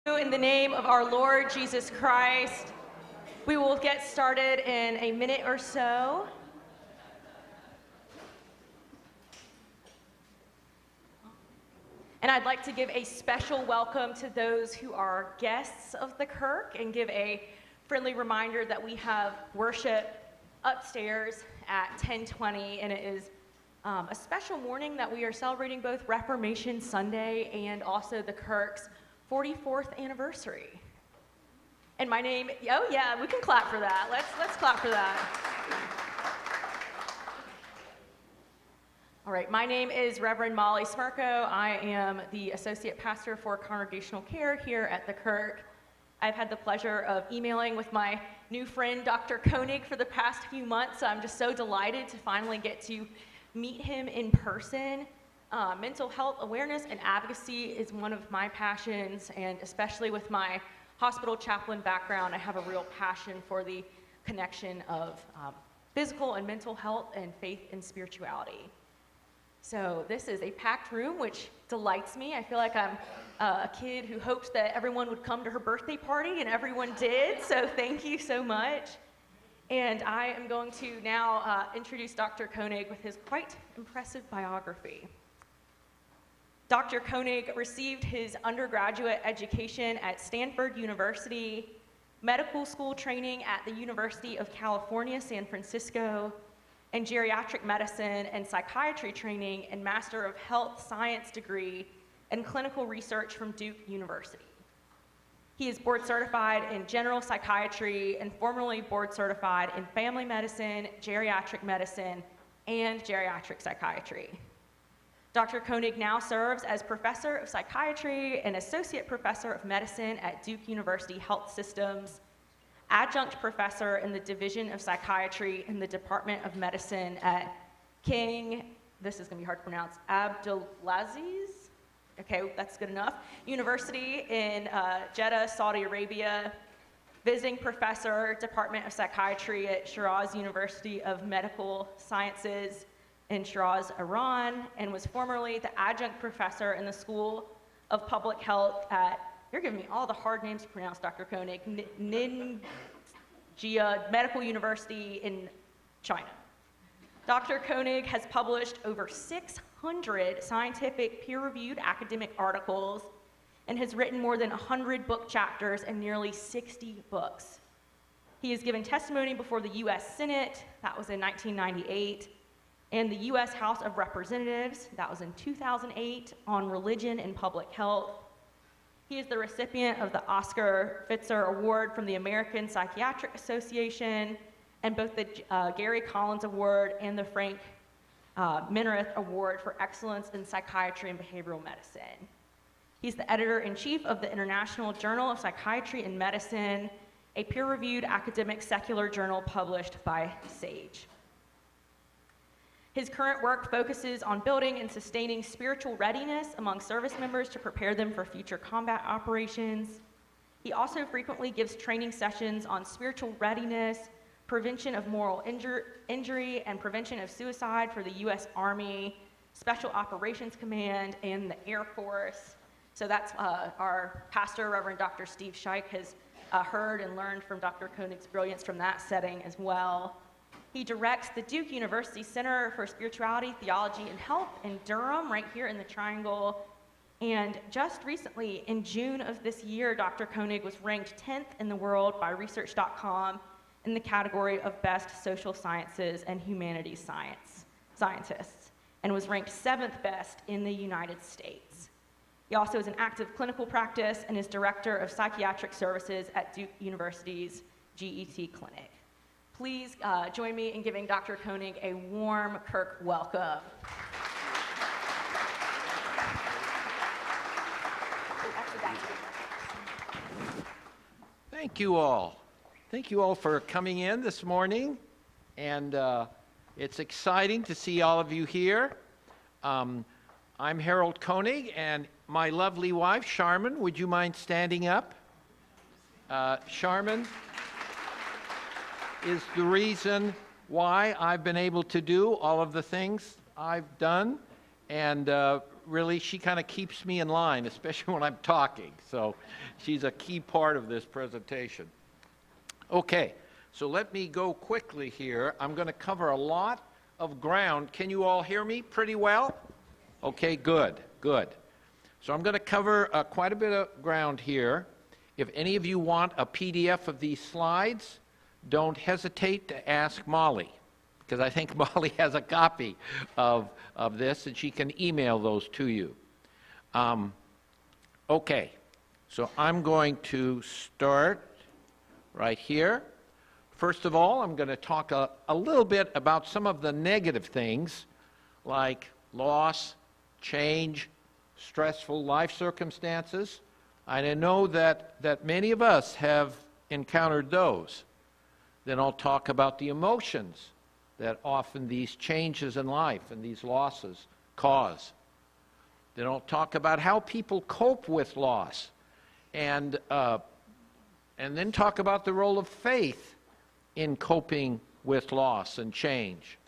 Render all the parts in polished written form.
In the name of our Lord Jesus Christ, we will get started in a minute or so. And I'd like to give a special welcome to those who are guests of the Kirk and give a friendly reminder that we have worship upstairs at 10:20, and it is a special morning that we are celebrating both Reformation Sunday and also the Kirk's 44th anniversary. And my name, oh yeah, we can clap for that. Let's clap for that. All right, my name is Reverend Molly Smirko. I am the Associate Pastor for Congregational Care here at the Kirk. I've had the pleasure of emailing with my new friend, Dr. Koenig, for the past few months. So I'm just so delighted to finally get to meet him in person. Mental health awareness and advocacy is one of my passions, and especially with my hospital chaplain background, I have a real passion for the connection of physical and mental health and faith and spirituality. So this is a packed room, which delights me. I feel like I'm a kid who hoped that everyone would come to her birthday party, and everyone did, so thank you so much. And I am going to now introduce Dr. Koenig with his quite impressive biography. Dr. Koenig received his undergraduate education at Stanford University, medical school training at the University of California, San Francisco, and geriatric medicine and psychiatry training and Master of Health Science degree and clinical research from Duke University. He is board certified in general psychiatry and formerly board certified in family medicine, geriatric medicine, and geriatric psychiatry. Dr. Koenig now serves as professor of psychiatry and associate professor of medicine at Duke University Health Systems, adjunct professor in the Division of Psychiatry in the Department of Medicine at King, this is going to be hard to pronounce, Abdulaziz, okay, that's good enough, University in Jeddah, Saudi Arabia, visiting professor, Department of Psychiatry at Shiraz University of Medical Sciences in Shiraz, Iran, and was formerly the adjunct professor in the School of Public Health at, you're giving me all the hard names to pronounce, Dr. Koenig, Ningxia Medical University in China. Dr. Koenig has published over 600 scientific peer-reviewed academic articles and has written more than 100 book chapters and nearly 60 books. He has given testimony before the U.S. Senate, that was in 1998, and the U.S. House of Representatives, that was in 2008, on religion and public health. He is the recipient of the Oscar Pfizer Award from the American Psychiatric Association and both the Gary Collins Award and the Frank Minirth Award for Excellence in Psychiatry and Behavioral Medicine. He's the editor-in-chief of the International Journal of Psychiatry and Medicine, a peer-reviewed academic secular journal published by SAGE. His current work focuses on building and sustaining spiritual readiness among service members to prepare them for future combat operations. He also frequently gives training sessions on spiritual readiness, prevention of moral injury, and prevention of suicide for the U.S. Army, Special Operations Command, and the Air Force. So that's our pastor, Reverend Dr. Steve Scheich, has heard and learned from Dr. Koenig's brilliance from that setting as well. He directs the Duke University Center for Spirituality, Theology, and Health in Durham, right here in the Triangle. And just recently, in June of this year, Dr. Koenig was ranked 10th in the world by Research.com in the category of Best Social Sciences and Humanities Scientists, and was ranked 7th best in the United States. He also has an active clinical practice and is Director of Psychiatric Services at Duke University's GET Clinic. Please join me in giving Dr. Koenig a warm Kirk welcome. Thank you all. Thank you all for coming in this morning. And it's exciting to see all of you here. I'm Harold Koenig, and my lovely wife, Charmin, would you mind standing up? Charmin is the reason why I've been able to do all of the things I've done. And really, she kind of keeps me in line, especially when I'm talking. So she's a key part of this presentation. Okay, so let me go quickly here. I'm going to cover a lot of ground. Can you all hear me pretty well? Okay, good, good. So I'm going to cover quite a bit of ground here. If any of you want a PDF of these slides, don't hesitate to ask Molly, because I think Molly has a copy of this, and she can email those to you. Okay, so I'm going to start right here. First of all, I'm going to talk a little bit about some of the negative things, like loss, change, stressful life circumstances. I know that many of us have encountered those. Then I'll talk about the emotions that often these changes in life and these losses cause. Then I'll talk about how people cope with loss, and then talk about the role of faith in coping with loss and change.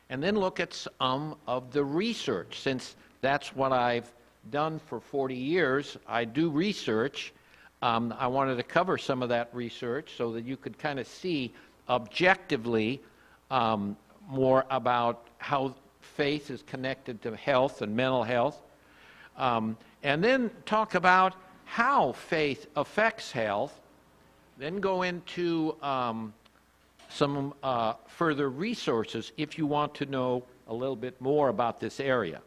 And then look at some of the research, since that's what I've done for 40 years. I do research. I wanted to cover some of that research so that you could kind of see objectively more about how faith is connected to health and mental health. And then talk about how faith affects health. Then go into some further resources if you want to know a little bit more about this area.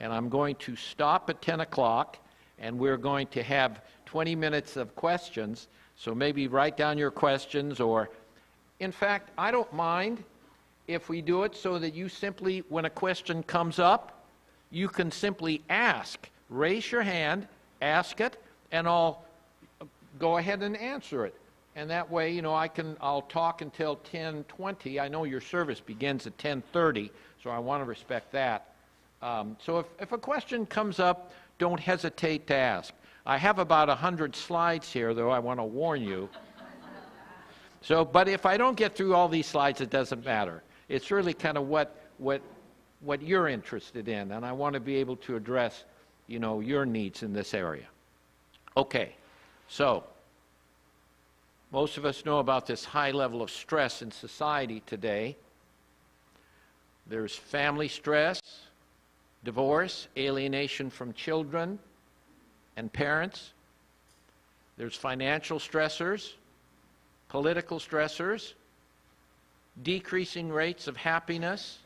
And I'm going to stop at 10 o'clock, and we're going to have 20 minutes of questions. So maybe write down your questions, or in fact, I don't mind if we do it so that you simply, when a question comes up, you can simply ask. Raise your hand, ask it, and I'll go ahead and answer it. And that way, you know, I'll talk until 10:20. I know your service begins at 10:30, so I want to respect that. So if a question comes up, don't hesitate to ask. I have about 100 slides here, though, I want to warn you. So, but if I don't get through all these slides, it doesn't matter. It's really kind of what you're interested in, and I want to be able to address, you know, your needs in this area. Okay, so most of us know about this high level of stress in society today. There's family stress, divorce, alienation from children and parents. There's financial stressors, political stressors, decreasing rates of happiness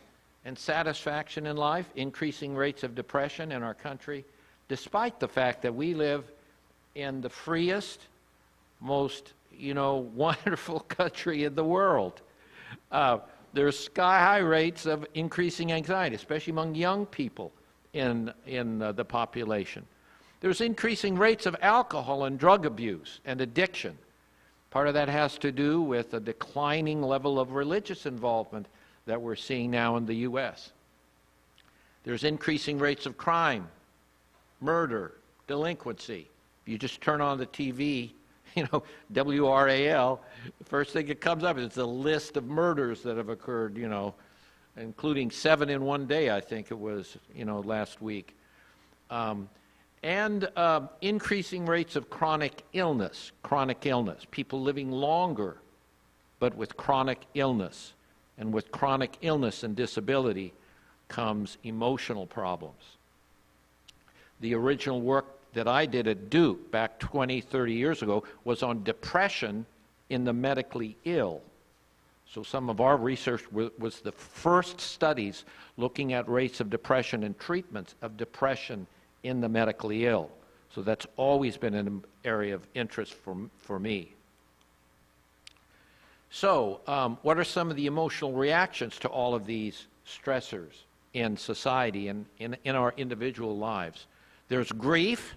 and satisfaction in life, increasing rates of depression in our country, despite the fact that we live in the freest, most, you know, wonderful country in the world. There's sky-high rates of increasing anxiety, especially among young people in the population. There's increasing rates of alcohol and drug abuse and addiction. Part of that has to do with a declining level of religious involvement that we're seeing now in the U.S. There's increasing rates of crime, murder, delinquency. If you just turn on the TV, you know, WRAL, the first thing that comes up is a list of murders that have occurred, you know, including 7 in one day, I think it was, you know, last week. And increasing rates of chronic illness, people living longer, but with chronic illness. And with chronic illness and disability comes emotional problems. The original work that I did at Duke back 20, 30 years ago was on depression in the medically ill. So some of our research was the first studies looking at rates of depression and treatments of depression in the medically ill. So that's always been an area of interest for me. So what are some of the emotional reactions to all of these stressors in society and in our individual lives? There's grief,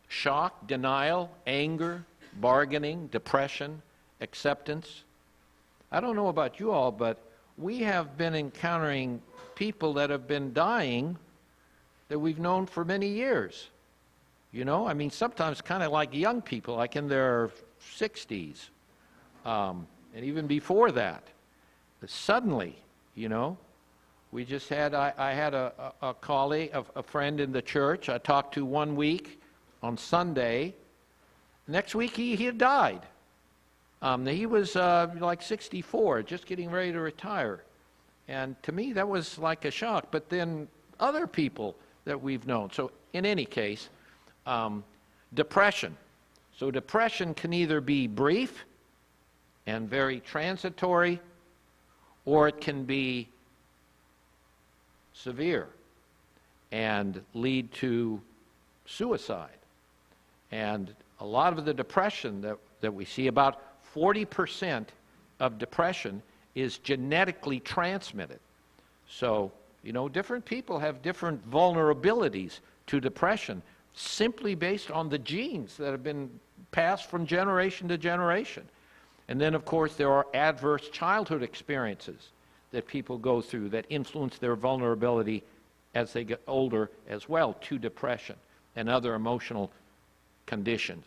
shock, denial, anger, bargaining, depression, acceptance. I don't know about you all, but we have been encountering people that have been dying that we've known for many years. You know, I mean, sometimes kind of like young people, like in their 60s, and even before that. But suddenly, you know, We just had, I had a colleague, a friend in the church I talked to one week on Sunday. Next week he had died. He was like 64, just getting ready to retire. And to me, that was like a shock. But then other people that we've known. So in any case, depression. So depression can either be brief and very transitory, or it can be severe and lead to suicide. And a lot of the depression that we see, about 40% of depression is genetically transmitted. So, you know, different people have different vulnerabilities to depression simply based on the genes that have been passed from generation to generation. And then, of course, there are adverse childhood experiences that people go through that influence their vulnerability as they get older as well to depression and other emotional conditions.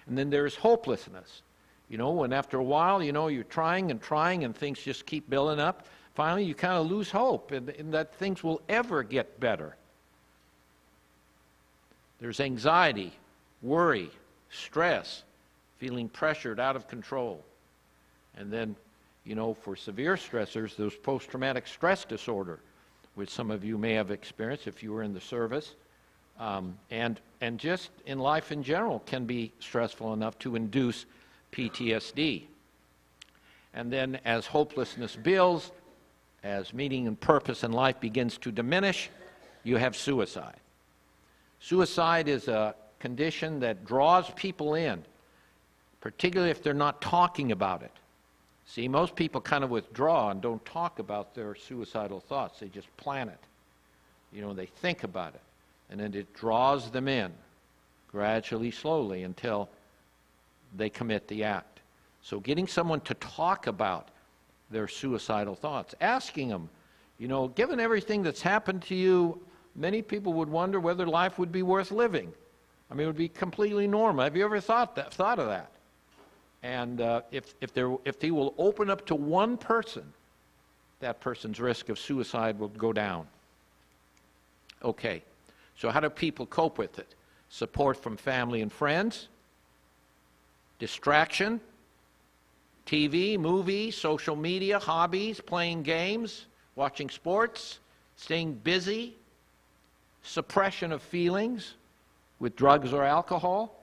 And then there's hopelessness. You know, when after a while, you know, you're trying and things just keep building up, finally you kind of lose hope and that things will ever get better. There's anxiety, worry, stress, feeling pressured, out of control. And then, you know, for severe stressors, there's post-traumatic stress disorder, which some of you may have experienced if you were in the service. And just in life in general can be stressful enough to induce PTSD. And then as hopelessness builds, as meaning and purpose in life begins to diminish, you have suicide. Suicide is a condition that draws people in, particularly if they're not talking about it. See, most people kind of withdraw and don't talk about their suicidal thoughts. They just plan it. You know, they think about it. And then it draws them in gradually, slowly, until they commit the act. So getting someone to talk about their suicidal thoughts, asking them, you know, given everything that's happened to you, many people would wonder whether life would be worth living. I mean, it would be completely normal. Have you ever thought of that? And if they will open up to one person, that person's risk of suicide will go down. Okay, so how do people cope with it? Support from family and friends, distraction, TV, movies, social media, hobbies, playing games, watching sports, staying busy, suppression of feelings with drugs or alcohol,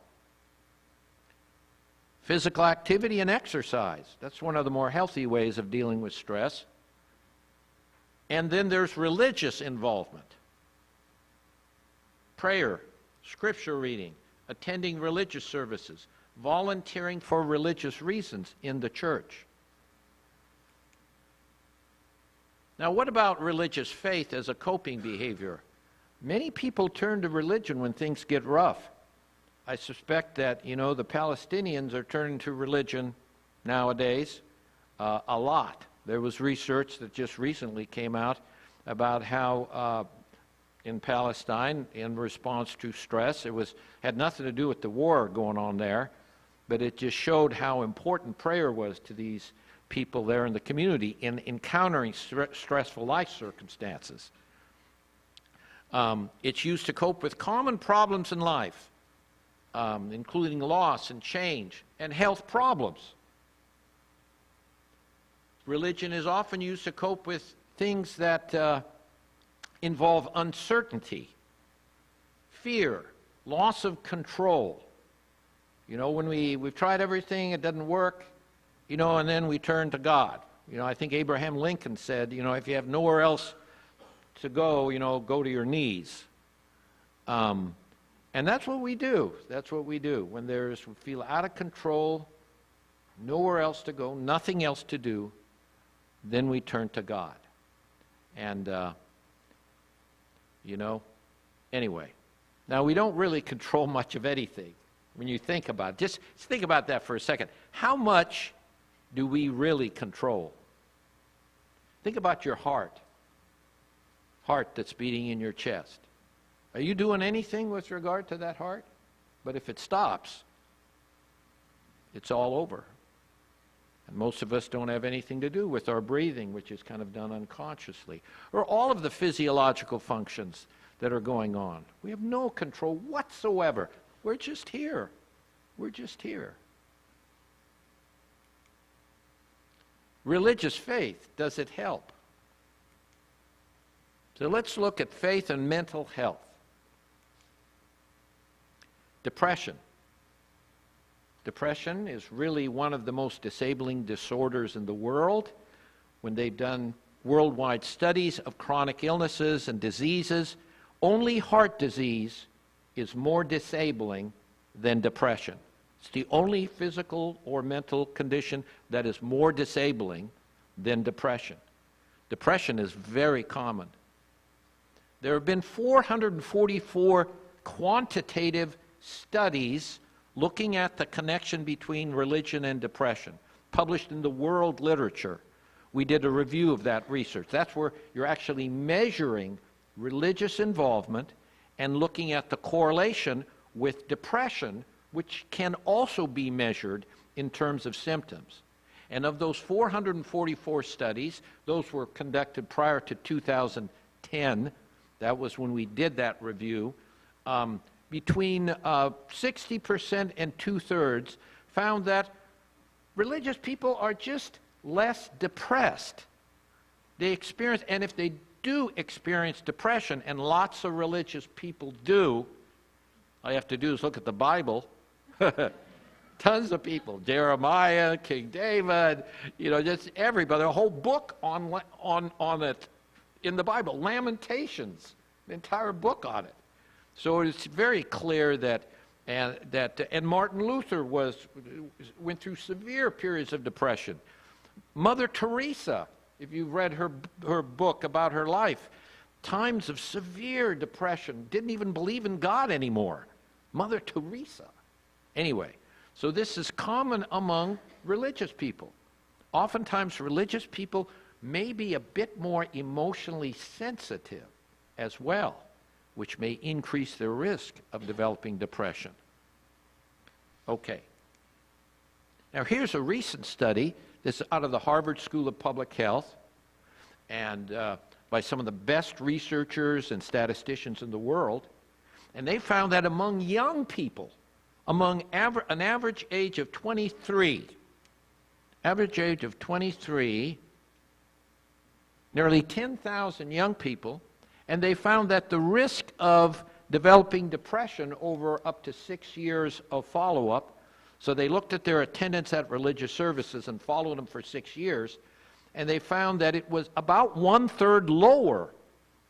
physical activity and exercise. That's one of the more healthy ways of dealing with stress. And then there's religious involvement. Prayer, scripture reading, attending religious services, volunteering for religious reasons in the church. Now, what about religious faith as a coping behavior? Many people turn to religion when things get rough. I suspect that, you know, the Palestinians are turning to religion nowadays a lot. There was research that just recently came out about how in Palestine, in response to stress, had nothing to do with the war going on there, but it just showed how important prayer was to these people there in the community in encountering stressful life circumstances. It's used to cope with common problems in life, including loss and change and health problems. Religion is often used to cope with things that involve uncertainty, fear, loss of control. You know, when we've tried everything, it doesn't work, you know, and then we turn to God. You know, I think Abraham Lincoln said, you know, if you have nowhere else to go, you know, go to your knees. And that's what we do. That's what we do. When we feel out of control, nowhere else to go, nothing else to do, then we turn to God. And, you know, anyway. Now, we don't really control much of anything when you think about it. Just think about that for a second. How much do we really control? Think about your heart that's beating in your chest. Are you doing anything with regard to that heart? But if it stops, it's all over. And most of us don't have anything to do with our breathing, which is kind of done unconsciously. Or all of the physiological functions that are going on. We have no control whatsoever. We're just here. We're just here. Religious faith, does it help? So let's look at faith and mental health. Depression. Depression is really one of the most disabling disorders in the world. When they've done worldwide studies of chronic illnesses and diseases, only heart disease is more disabling than depression. It's the only physical or mental condition that is more disabling than depression. Depression is very common. There have been 444 quantitative studies looking at the connection between religion and depression, published in the world literature. We did a review of that research. That's where you're actually measuring religious involvement and looking at the correlation with depression, which can also be measured in terms of symptoms. And of those 444 studies, those were conducted prior to 2010. That was when we did that review. Between 60% and 2/3 found that religious people are just less depressed. They experience, and if they do experience depression, and lots of religious people do, all you have to do is look at the Bible. Tons of people, Jeremiah, King David, just everybody, a whole book on it in the Bible, Lamentations, the entire book on it. So it's very clear that Martin Luther went through severe periods of depression. Mother Teresa, if you've read her book about her life, times of severe depression, didn't even believe in God anymore. Mother Teresa. Anyway, so this is common among religious people. Oftentimes religious people may be a bit more emotionally sensitive as well, which may increase their risk of developing depression. Okay. Now here's a recent study. This is out of the Harvard School of Public Health, and by some of the best researchers and statisticians in the world. And they found that among young people, among an average age of 23, nearly 10,000 young people, and they found that the risk of developing depression over up to 6 years of follow-up, so they looked at their attendance at religious services and followed them for 6 years, and they found that it was about 1/3 lower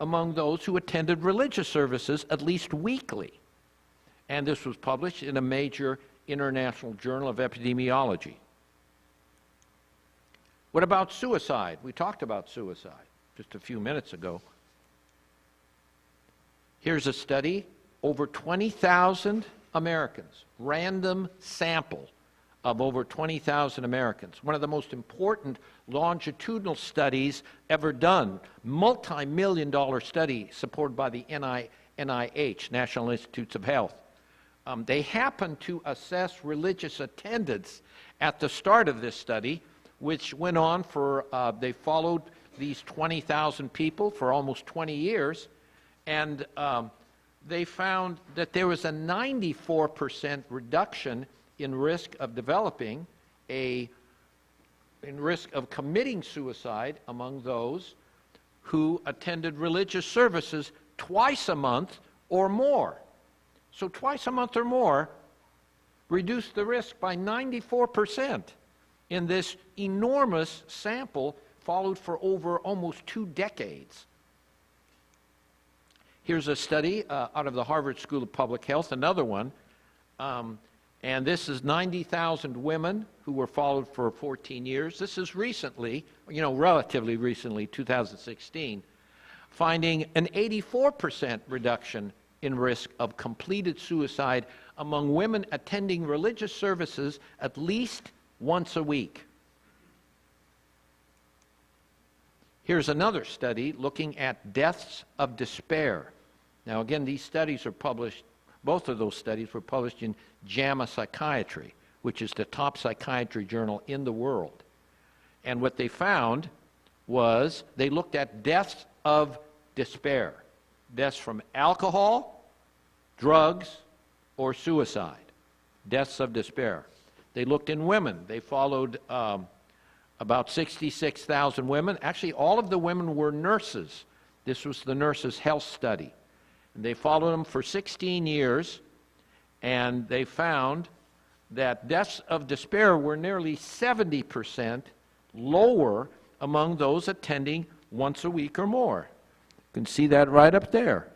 among those who attended religious services at least weekly. And this was published in a major international journal of epidemiology. What about suicide? We talked about suicide just a few minutes ago. Here's a study, over 20,000 Americans, random sample of over 20,000 Americans. One of the most important longitudinal studies ever done, multi-million-dollar study supported by the NIH, National Institutes of Health. They happened to assess religious attendance at the start of this study, which went on for, they followed these 20,000 people for almost 20 years, and they found that there was a 94% reduction in risk of developing in risk of committing suicide among those who attended religious services twice a month or more. So twice a month or more reduced the risk by 94% in this enormous sample followed for over almost 2 decades. Here's a study out of the Harvard School of Public Health, another one, and this is 90,000 women who were followed for 14 years. This is recently, relatively recently, 2016, finding an 84% reduction in risk of completed suicide among women attending religious services at least once a week. Here's another study looking at deaths of despair. Now again, these studies are published, both of those studies were published in JAMA Psychiatry, which is the top psychiatry journal in the world. And what they found was they looked at deaths of despair, deaths from alcohol, drugs, or suicide, deaths of despair. They looked in women. They followed about 66,000 women. Actually, all of the women were nurses. This was the nurses' health study. And they followed them for 16 years, and they found that deaths of despair were nearly 70% lower among those attending once a week or more. You can see that right up there.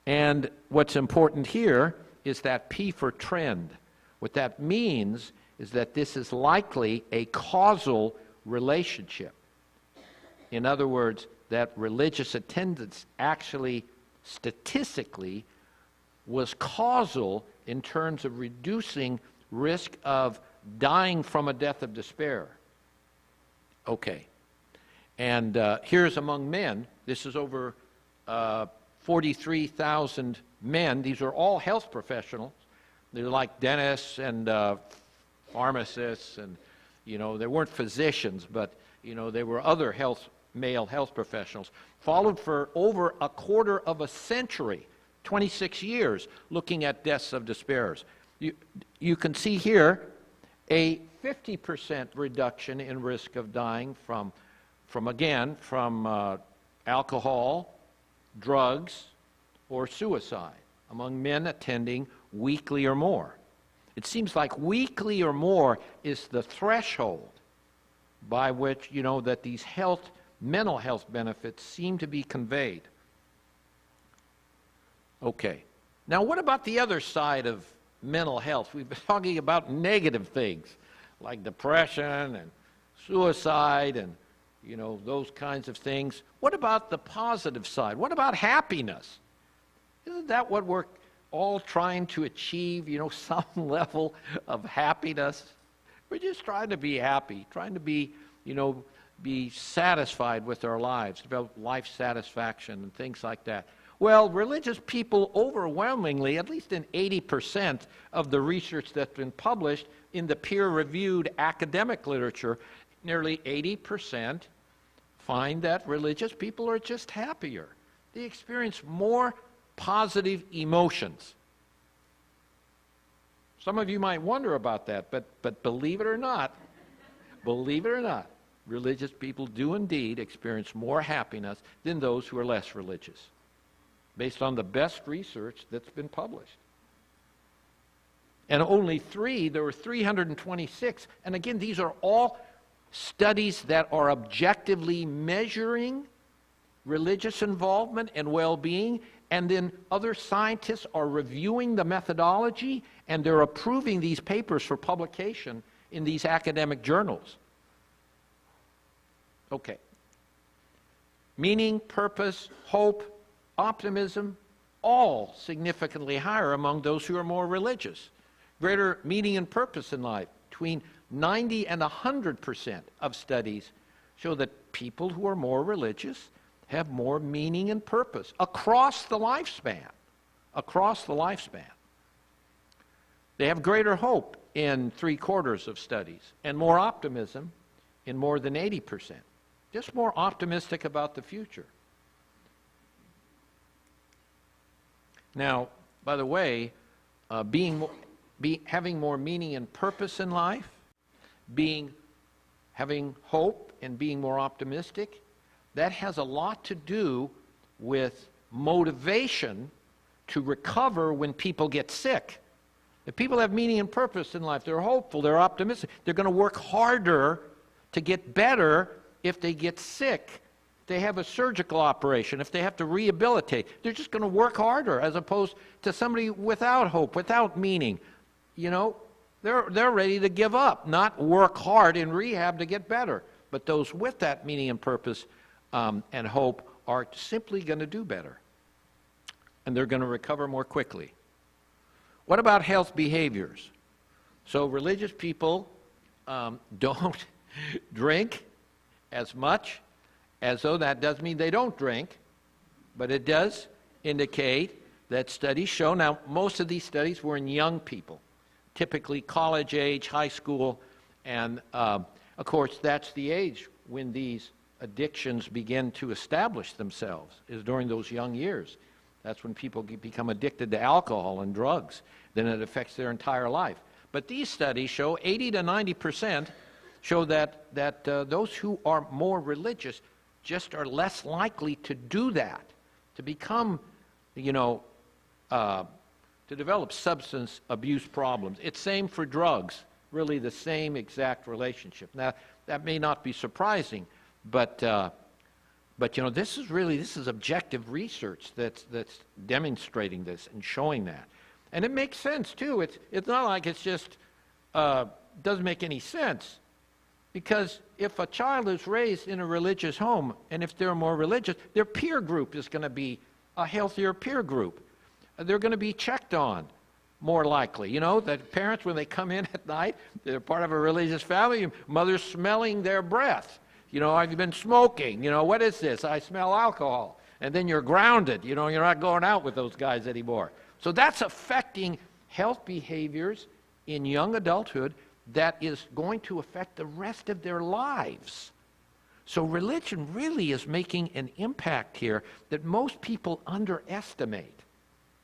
And what's important here is that P for trend. What that means is that this is likely a causal relationship. In other words, that religious attendance actually statistically was causal in terms of reducing risk of dying from a death of despair. Okay. And here's among men. This is over 43,000 men. These are all health professionals. They're like dentists and pharmacists, and, you know, they weren't physicians, but, you know, they were other male health professionals. Followed for over a quarter of a century, 26 years, looking at deaths of despair. You can see here a 50% reduction in risk of dying from alcohol, drugs, or suicide among men attending weekly or more. It seems like weekly or more is the threshold by which, you know, that these mental health benefits seem to be conveyed. Okay. Now, what about the other side of mental health? We've been talking about negative things like depression and suicide and, you know, those kinds of things. What about the positive side? What about happiness? Isn't that what we're all trying to achieve, you know, some level of happiness? We're just trying to be happy, trying to be, you know, be satisfied with our lives, develop life satisfaction and things like that. Well, religious people overwhelmingly, at least in 80% of the research that's been published in the peer-reviewed academic literature, nearly 80% find that religious people are just happier. They experience more positive emotions. Some of you might wonder about that, but believe it or not, religious people do indeed experience more happiness than those who are less religious, based on the best research that's been published. And there were 326, and again, these are all studies that are objectively measuring religious involvement and well-being, and then other scientists are reviewing the methodology, and they're approving these papers for publication in these academic journals. Okay. Meaning, purpose, hope, optimism, all significantly higher among those who are more religious. Greater meaning and purpose in life. Between 90 and 100% of studies show that people who are more religious have more meaning and purpose across the lifespan. Across the lifespan. They have greater hope in 3/4 of studies and more optimism in more than 80%. Just more optimistic about the future. Now, by the way, having more meaning and purpose in life, having hope and being more optimistic, that has a lot to do with motivation to recover when people get sick. If people have meaning and purpose in life, they're hopeful, they're optimistic, they're going to work harder to get better if they get sick. If they have a surgical operation, if they have to rehabilitate, they're just going to work harder as opposed to somebody without hope, without meaning. You know, they're ready to give up, not work hard in rehab to get better. But those with that meaning and purpose and hope are simply going to do better. And they're going to recover more quickly. What about health behaviors? So religious people don't drink as much, as though that does mean they don't drink, but it does indicate that studies show, now most of these studies were in young people, typically college age, high school, and Of course, that's the age when these addictions begin to establish themselves, is during those young years. That's when people become addicted to alcohol and drugs. Then it affects their entire life. But these studies show 80 to 90% show that those who are more religious just are less likely to do that, to become, to develop substance abuse problems. It's same for drugs, really the same exact relationship. Now, that may not be surprising, but this is objective research that's demonstrating this and showing that. And it makes sense, too. It's not like it's just doesn't make any sense. Because if a child is raised in a religious home, and if they're more religious, their peer group is going to be a healthier peer group. They're going to be checked on more likely. That parents, when they come in at night, they're part of a religious family, mother's smelling their breath. Have you been smoking? What is this? I smell alcohol. And then you're grounded. You're not going out with those guys anymore. So that's affecting health behaviors in young adulthood that is going to affect the rest of their lives. So religion really is making an impact here that most people underestimate.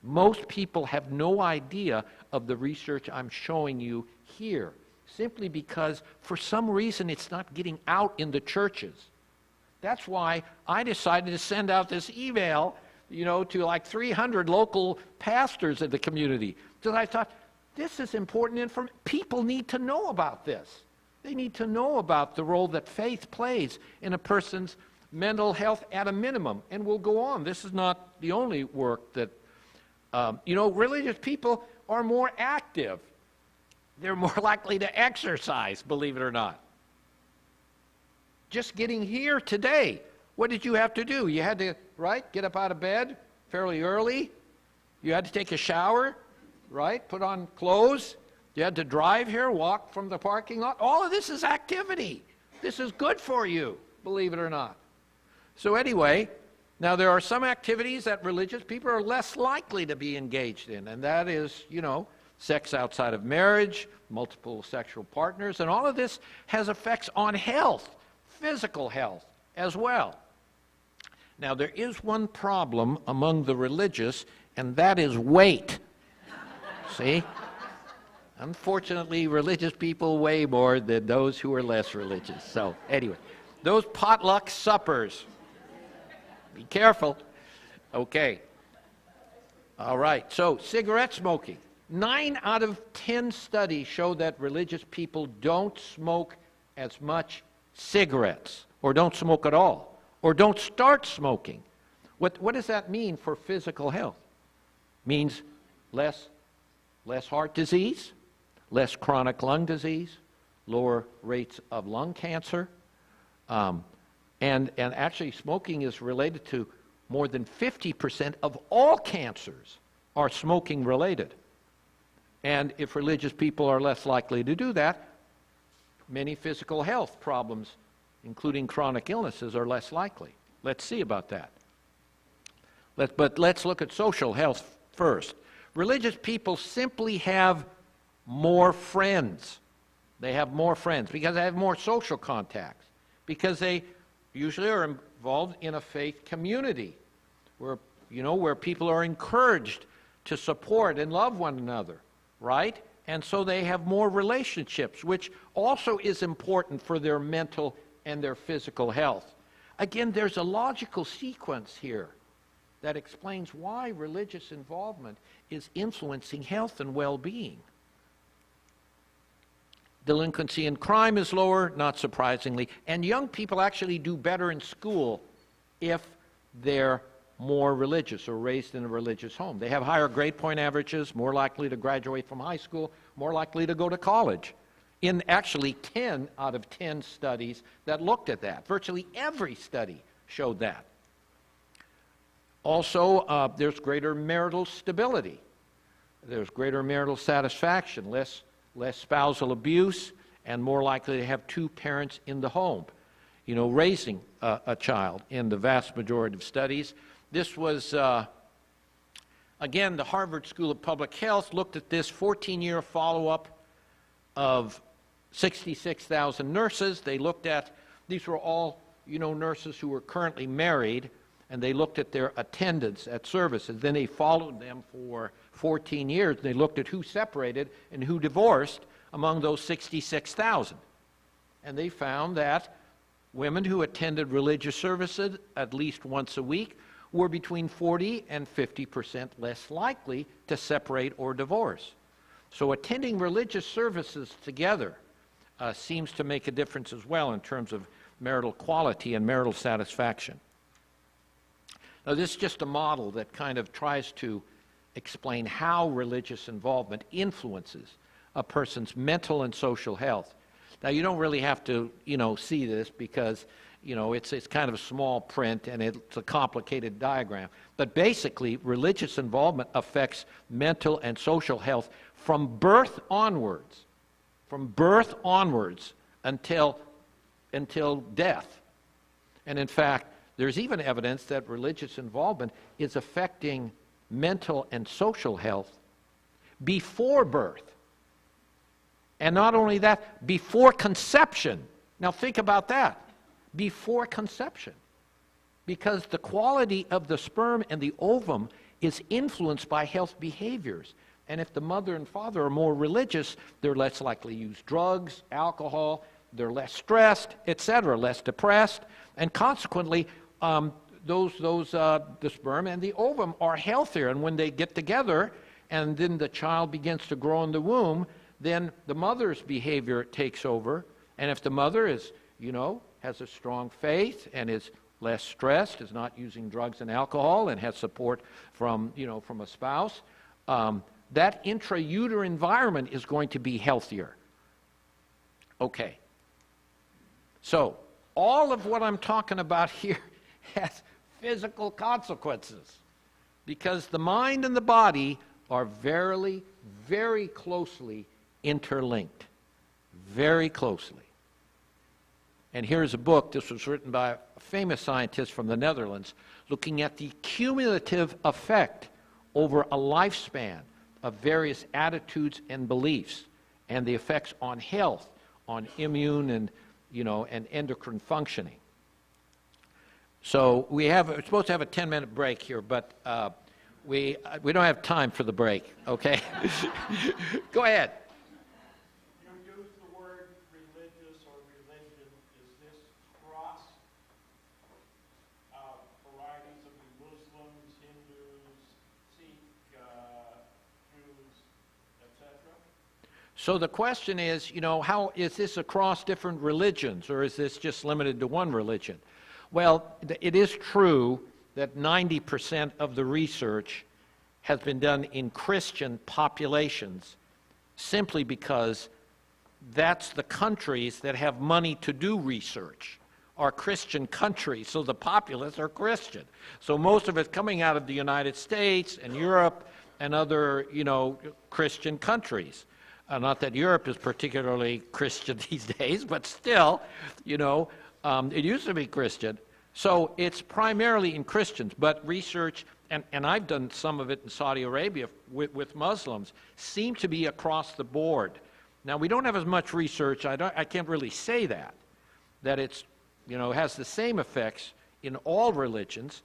Most people have no idea of the research I'm showing you here, simply because for some reason it's not getting out in the churches. That's why I decided to send out this email, to like 300 local pastors in the community. Because I thought, this is important information. People need to know about this. They need to know about the role that faith plays in a person's mental health at a minimum. And we'll go on. This is not the only work that, religious people are more active. They're more likely to exercise, believe it or not. Just getting here today, what did you have to do? You had to, get up out of bed fairly early. You had to take a shower. Put on clothes. You had to drive here, walk from the parking lot. All of this is activity. This is good for you, believe it or not. So anyway, now there are some activities that religious people are less likely to be engaged in, and that is, sex outside of marriage, multiple sexual partners, and all of this has effects on health, physical health as well. Now there is one problem among the religious, and that is weight. See? Unfortunately, religious people weigh more than those who are less religious. So, anyway, those potluck suppers. Be careful. Okay. All right. So, cigarette smoking. 9 out of 10 studies show that religious people don't smoke as much cigarettes, or don't smoke at all, or don't start smoking. What does that mean for physical health? Means less heart disease, less chronic lung disease, lower rates of lung cancer, and actually smoking is related to more than 50% of all cancers are smoking related. And if religious people are less likely to do that, many physical health problems, including chronic illnesses, are less likely. Let's see about that. But let's look at social health first. Religious people simply have more friends. They have more friends because they have more social contacts, because they usually are involved in a faith community where people are encouraged to support and love one another, right? And so they have more relationships, which also is important for their mental and their physical health. Again, there's a logical sequence here that explains why religious involvement is influencing health and well-being. Delinquency in crime is lower, not surprisingly, and young people actually do better in school if they're more religious or raised in a religious home. They have higher grade point averages, more likely to graduate from high school, more likely to go to college. In actually 10 out of 10 studies that looked at that. Virtually every study showed that. Also, there's greater marital stability. There's greater marital satisfaction, less spousal abuse, and more likely to have 2 parents in the home, raising a child in the vast majority of studies. This was, again, the Harvard School of Public Health looked at this 14-year follow-up of 66,000 nurses. They looked at, these were all, nurses who were currently married, and they looked at their attendance at services. Then they followed them for 14 years. They looked at who separated and who divorced among those 66,000. And they found that women who attended religious services at least once a week were between 40 and 50% less likely to separate or divorce. So attending religious services together seems to make a difference as well in terms of marital quality and marital satisfaction. Now, this is just a model that kind of tries to explain how religious involvement influences a person's mental and social health. Now, you don't really have to, see this because, it's kind of small print and it's a complicated diagram. But basically, religious involvement affects mental and social health from birth onwards until death. And in fact, there's even evidence that religious involvement is affecting mental and social health before birth. And not only that, before conception. Now think about that. Before conception. Because the quality of the sperm and the ovum is influenced by health behaviors. And if the mother and father are more religious, they're less likely to use drugs, alcohol, they're less stressed, etc., less depressed, and consequently, the sperm and the ovum are healthier. And when they get together, and then the child begins to grow in the womb, then the mother's behavior takes over. And if the mother is, has a strong faith and is less stressed, is not using drugs and alcohol, and has support from, from a spouse, that intrauterine environment is going to be healthier. Okay. So, all of what I'm talking about here has physical consequences because the mind and the body are very, very closely interlinked. Very closely. And here's a book, this was written by a famous scientist from the Netherlands, looking at the cumulative effect over a lifespan of various attitudes and beliefs and the effects on health, on immune and endocrine functioning. So we're supposed to have a 10-minute break here, but we don't have time for the break, okay? Go ahead. You use the word religious or religion. Is this cross varieties of Muslims, Hindus, Sikh, Jews, etc.? So the question is, how is this across different religions, or is this just limited to one religion? Well, it is true that 90% of the research has been done in Christian populations simply because that's the countries that have money to do research, are Christian countries, so the populace are Christian. So most of it's coming out of the United States and Europe and other, Christian countries. Not that Europe is particularly Christian these days, but still, it used to be Christian. So it's primarily in Christians, but research, and I've done some of it in Saudi Arabia with Muslims, seem to be across the board. Now, we don't have as much research, I can't really say that it's, has the same effects in all religions,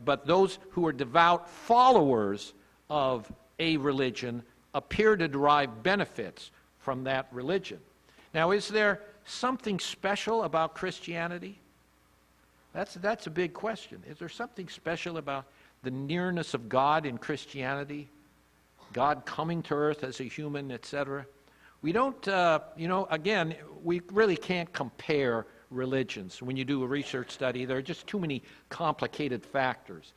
but those who are devout followers of a religion appear to derive benefits from that religion. Now, is there something special about Christianity? That's a big question. Is there something special about the nearness of God in Christianity? God coming to earth as a human, etc.? We don't, again, we really can't compare religions. When you do a research study, there are just too many complicated factors.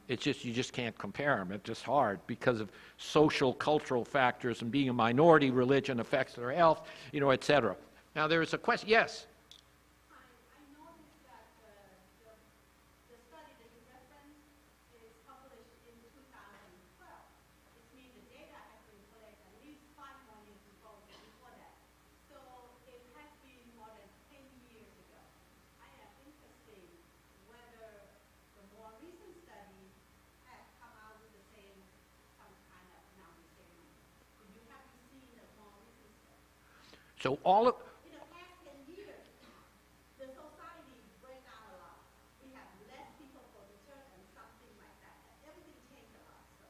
It's just, you just can't compare them. It's just hard because of social, cultural factors, and being a minority religion affects their health, etc. Now, there is a question. Yes? I noticed that the study that you referenced is published in 2012. It means the data has been collected at least 5 more years before that. So it has been more than 10 years ago. I am interested whether the more recent study has come out with the same, some kind of, now the same. Have you seen the more recent study? So all of, In the past 10 years, the society break down a lot. We have less people for the church and something like that. Everything changed a lot. So.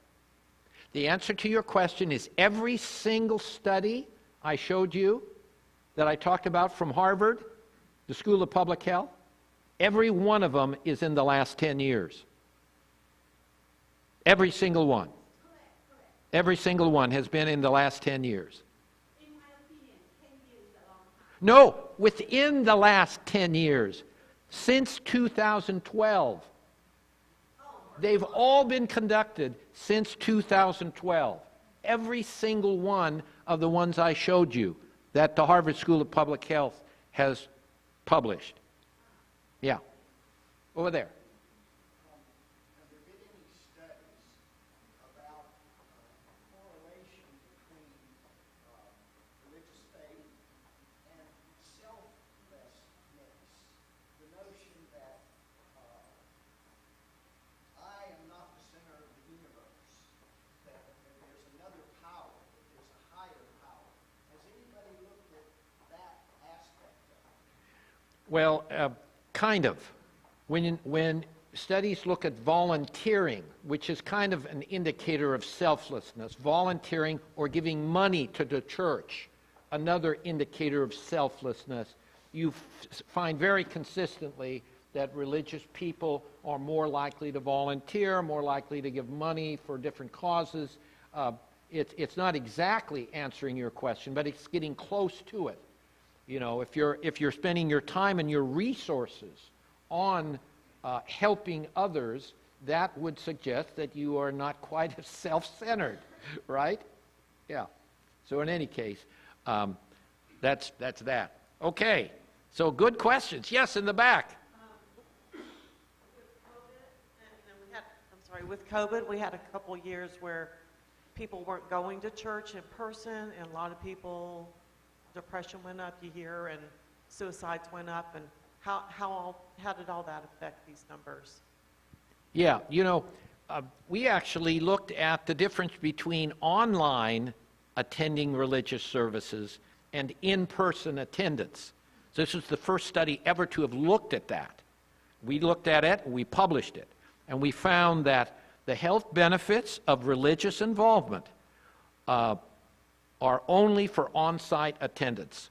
the answer to your question is every single study I showed you that I talked about from Harvard, the School of Public Health, every one of them is in the last 10 years. Every single one. Correct. Every single one has been in the last 10 years. In my opinion, 10 years is a long time. No, within the last 10 years, since 2012. They've all been conducted since 2012. Every single one of the ones I showed you that the Harvard School of Public Health has published. Yeah. Over there. Have there been any studies about correlation between religious faith and selflessness? The notion that I am not the center of the universe, that there's another power, that there's a higher power. Has anybody looked at that aspect of it? Well, kind of. When studies look at volunteering, which is kind of an indicator of selflessness, volunteering or giving money to the church, another indicator of selflessness, you find very consistently that religious people are more likely to volunteer, more likely to give money for different causes. It's not exactly answering your question, but it's getting close to it. You know, if you're spending your time and your resources on helping others, that would suggest that you are not quite as self-centered, right? Yeah. So in any case, that's that. Okay. So good questions. Yes, in the back. With COVID, we had a couple years where people weren't going to church in person, and a lot of people, depression went up, you hear, and suicides went up, and how did all that affect these numbers? Yeah, you know, we actually looked at the difference between online attending religious services and in-person attendance. So this was the first study ever to have looked at that. We looked at it, and we published it. And we found that the health benefits of religious involvement are only for on-site attendance.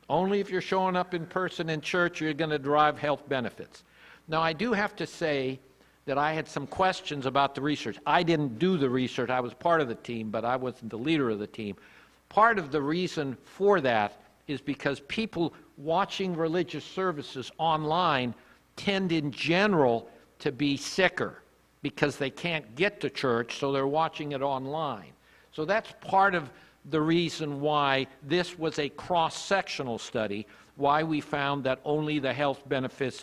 Only if you're showing up in person in church, you're going to derive health benefits. Now, I do have to say that I had some questions about the research. I didn't do the research. I was part of the team, but I wasn't the leader of the team. Part of the reason for that is because people watching religious services online tend in general to be sicker because they can't get to church, so they're watching it online. So that's part of the reason why this was a cross-sectional study, why we found that only the health benefits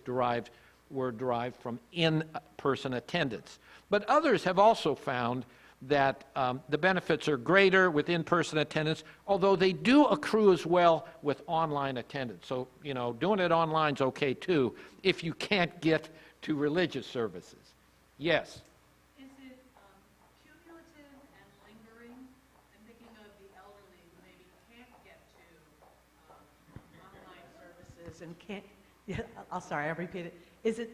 were derived from in-person attendance. But others have also found that the benefits are greater with in-person attendance, although they do accrue as well with online attendance. So, you know, doing it online is okay too if you can't get to religious services. Yes? Is it cumulative and lingering? I'm thinking of the elderly who maybe can't get to online services and can't, I'll repeat it. Is it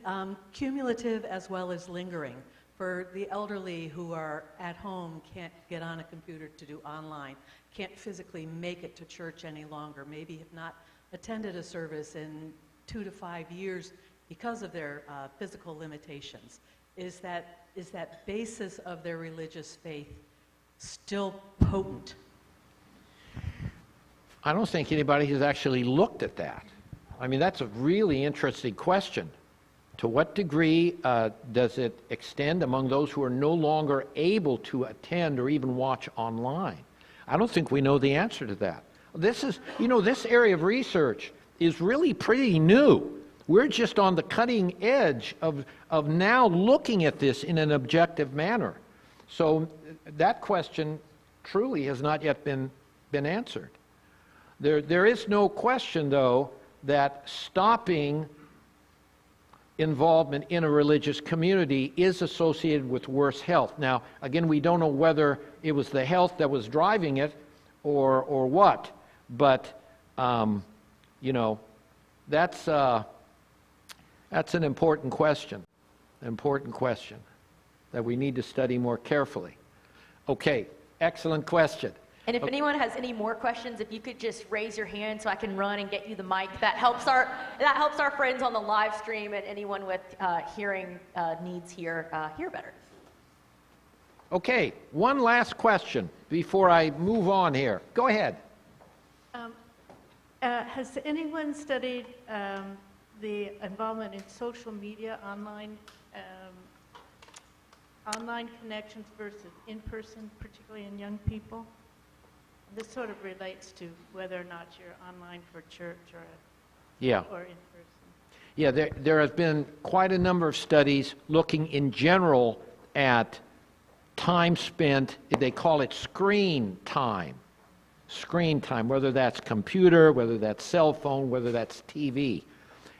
cumulative as well as lingering? For the elderly who are at home, can't get on a computer to do online, can't physically make it to church any longer, maybe have not attended a service in 2 to 5 years because of their physical limitations. Is that basis of their religious faith still potent? I don't think anybody has actually looked at that. I mean, that's a really interesting question. To what degree does it extend among those who are no longer able to attend or even watch online? I don't think we know the answer to that. This is, you know, this area of research is really pretty new. We're just on the cutting edge of now looking at this in an objective manner. So that question truly has not yet been answered. There is no question, though, that stopping involvement in a religious community is associated with worse health. Now, again, we don't know whether it was the health that was driving it or what, but you know, that's an important question that we need to study more carefully. Okay, excellent question. And if anyone has any more questions, if you could just raise your hand so I can run and get you the mic. That helps our friends on the live stream and anyone with hearing needs hear better. Okay, one last question before I move on here. Go ahead. Has anyone studied the involvement in social media, online connections versus in-person, particularly in young people? This sort of relates to whether or not you're online for church or in person. Yeah, there have been quite a number of studies looking in general at time spent, they call it screen time, whether that's computer, whether that's cell phone, whether that's TV.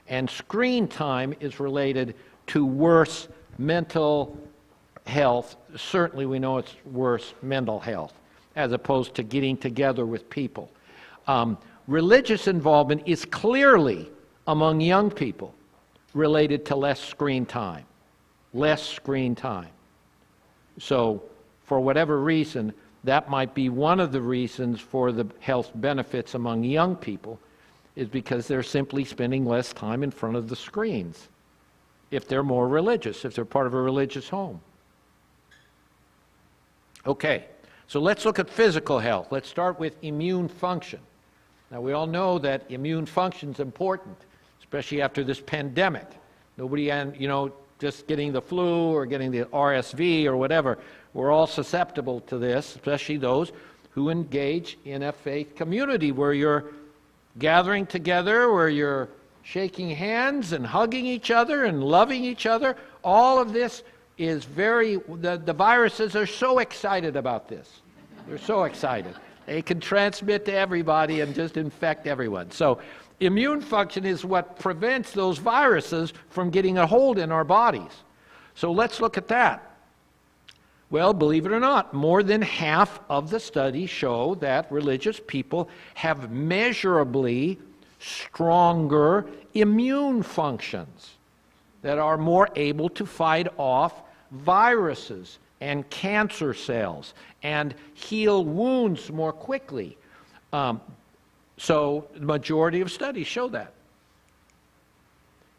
And screen time is related to worse mental health. Certainly we know it's worse mental health, as opposed to getting together with people. Religious involvement is clearly, among young people, related to less screen time. So, for whatever reason, that might be one of the reasons for the health benefits among young people, is because they're simply spending less time in front of the screens, if they're more religious, if they're part of a religious home. Okay. So let's look at physical health. Let's start with immune function. Now, we all know that immune function is important, especially after this pandemic. Nobody, just getting the flu or getting the RSV or whatever, we're all susceptible to this, especially those who engage in a faith community where you're gathering together, where you're shaking hands and hugging each other and loving each other. All of this is the viruses are so excited about this. They're so excited. They can transmit to everybody and just infect everyone. So immune function is what prevents those viruses from getting a hold in our bodies. So let's look at that. Well, believe it or not, more than half of the studies show that religious people have measurably stronger immune functions that are more able to fight off viruses and cancer cells and heal wounds more quickly. So the majority of studies show that.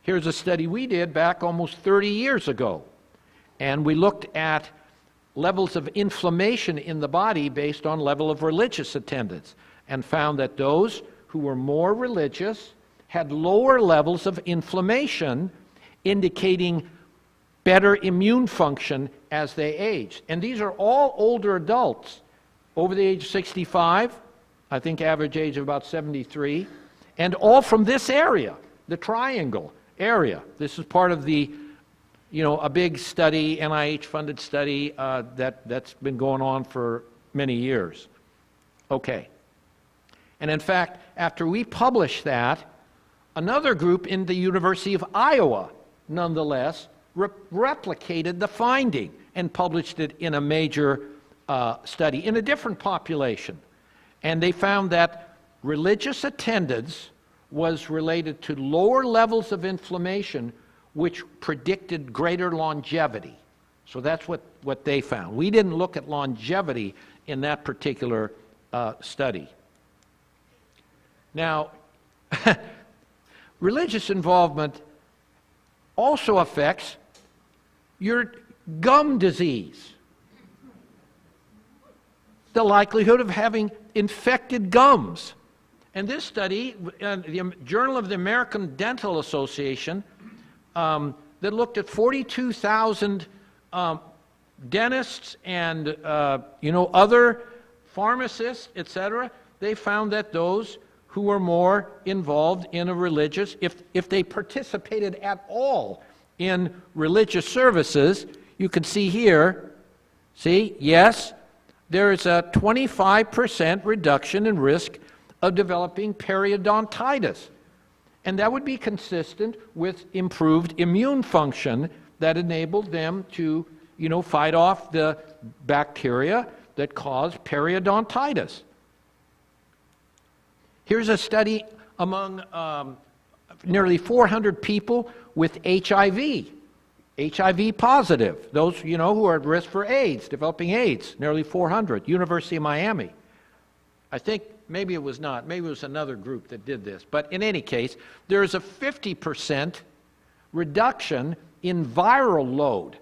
Here's a study we did back almost 30 years ago, and we looked at levels of inflammation in the body based on level of religious attendance, and found that those who were more religious had lower levels of inflammation, indicating better immune function as they aged. And these are all older adults, over the age of 65, I think average age of about 73, and all from this area, the triangle area. This is part of the, a big study, NIH-funded study that's been going on for many years. Okay. And in fact, after we published that, another group in the University of Iowa, nonetheless, replicated the finding and published it in a major study in a different population. And they found that religious attendance was related to lower levels of inflammation, which predicted greater longevity. So that's what they found. We didn't look at longevity in that particular study. Now, religious involvement also affects your gum disease, the likelihood of having infected gums. And this study, the Journal of the American Dental Association, that looked at 42,000 dentists and other pharmacists, etc., they found that those who were more involved in a religious, if they participated at all in religious services, you can see here, yes, there is a 25% reduction in risk of developing periodontitis. And that would be consistent with improved immune function that enabled them to, fight off the bacteria that cause periodontitis. Here's a study among nearly 400 people with HIV positive, those, who are at risk for AIDS, developing AIDS, nearly 400, University of Miami. I think maybe it was not, maybe it was another group that did this, but in any case, there is a 50% reduction in viral load,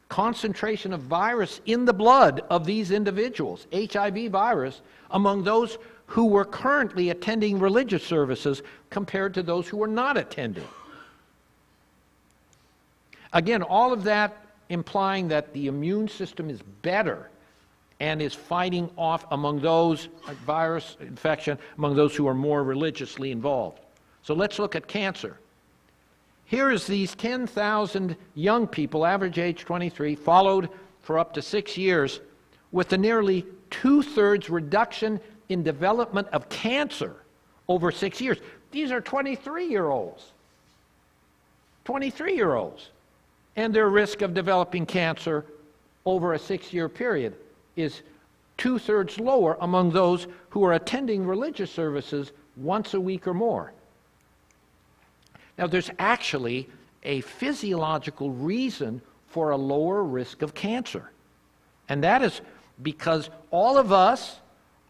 concentration of virus in the blood of these individuals, HIV virus, among those who were currently attending religious services compared to those who were not attending. Again, all of that implying that the immune system is better and is fighting off among those virus infection, among those who are more religiously involved. So let's look at cancer. Here is these 10,000 young people, average age 23, followed for up to 6 years with a nearly 2/3 reduction in development of cancer over 6 years. These are 23-year-olds. 23-year-olds. And their risk of developing cancer over a 6-year period is 2/3 lower among those who are attending religious services once a week or more. Now, there's actually a physiological reason for a lower risk of cancer. And that is because all of us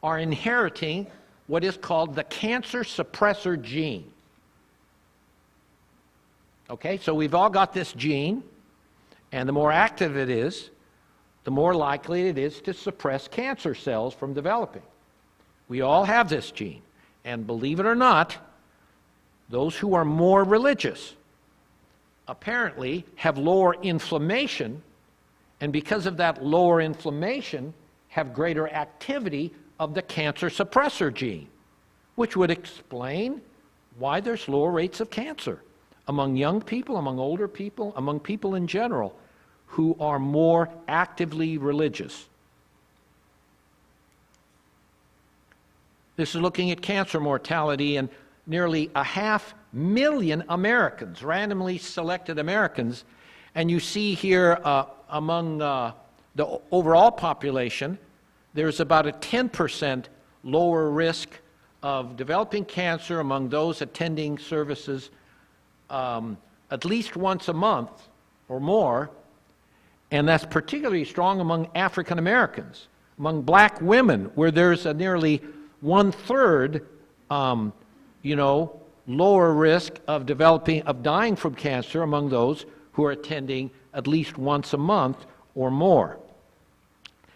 are inheriting what is called the cancer suppressor gene. Okay, so we've all got this gene, and the more active it is, the more likely it is to suppress cancer cells from developing. We all have this gene, and believe it or not, those who are more religious apparently have lower inflammation, and because of that lower inflammation, have greater activity of the cancer suppressor gene, which would explain why there's lower rates of cancer among young people, among older people, among people in general who are more actively religious. This is looking at cancer mortality in nearly 500,000 Americans, randomly selected Americans, and you see here among the overall population, there's about a 10% lower risk of developing cancer among those attending services at least once a month or more, and that's particularly strong among African Americans, among black women, where there's a nearly 1/3 lower risk of dying from cancer among those who are attending at least once a month or more.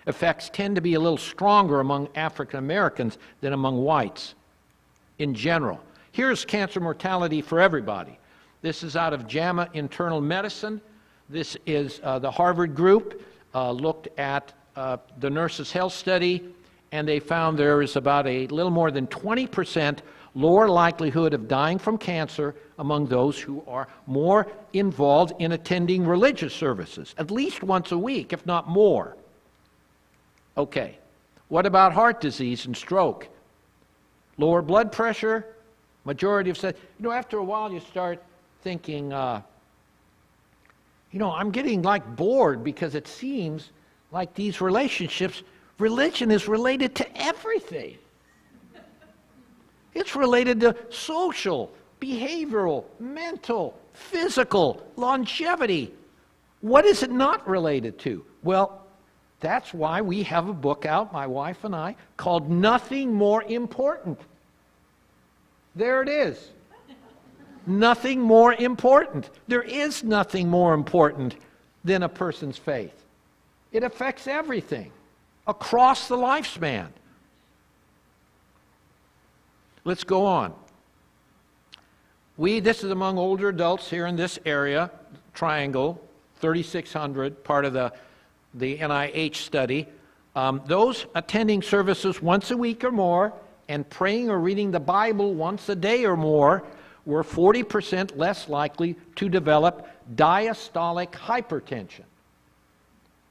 Effects tend to be a little stronger among African Americans than among whites in general. Here's cancer mortality for everybody. This is out of JAMA Internal Medicine. This is the Harvard group looked at the Nurses' Health Study, and they found there is about a little more than 20% lower likelihood of dying from cancer among those who are more involved in attending religious services, at least once a week, if not more. Okay, what about heart disease and stroke? Lower blood pressure, majority have said, after a while you start thinking, I'm getting bored because it seems like these relationships, religion is related to everything. It's related to social, behavioral, mental, physical, longevity. What is it not related to? Well, that's why we have a book out, my wife and I, called Nothing More Important. There it is. Nothing more important. There is nothing more important than a person's faith. It affects everything across the lifespan. Let's go on. This is among older adults here in this area, triangle, 3,600, part of the NIH study. Those attending services once a week or more and praying or reading the Bible once a day or more were 40% less likely to develop diastolic hypertension.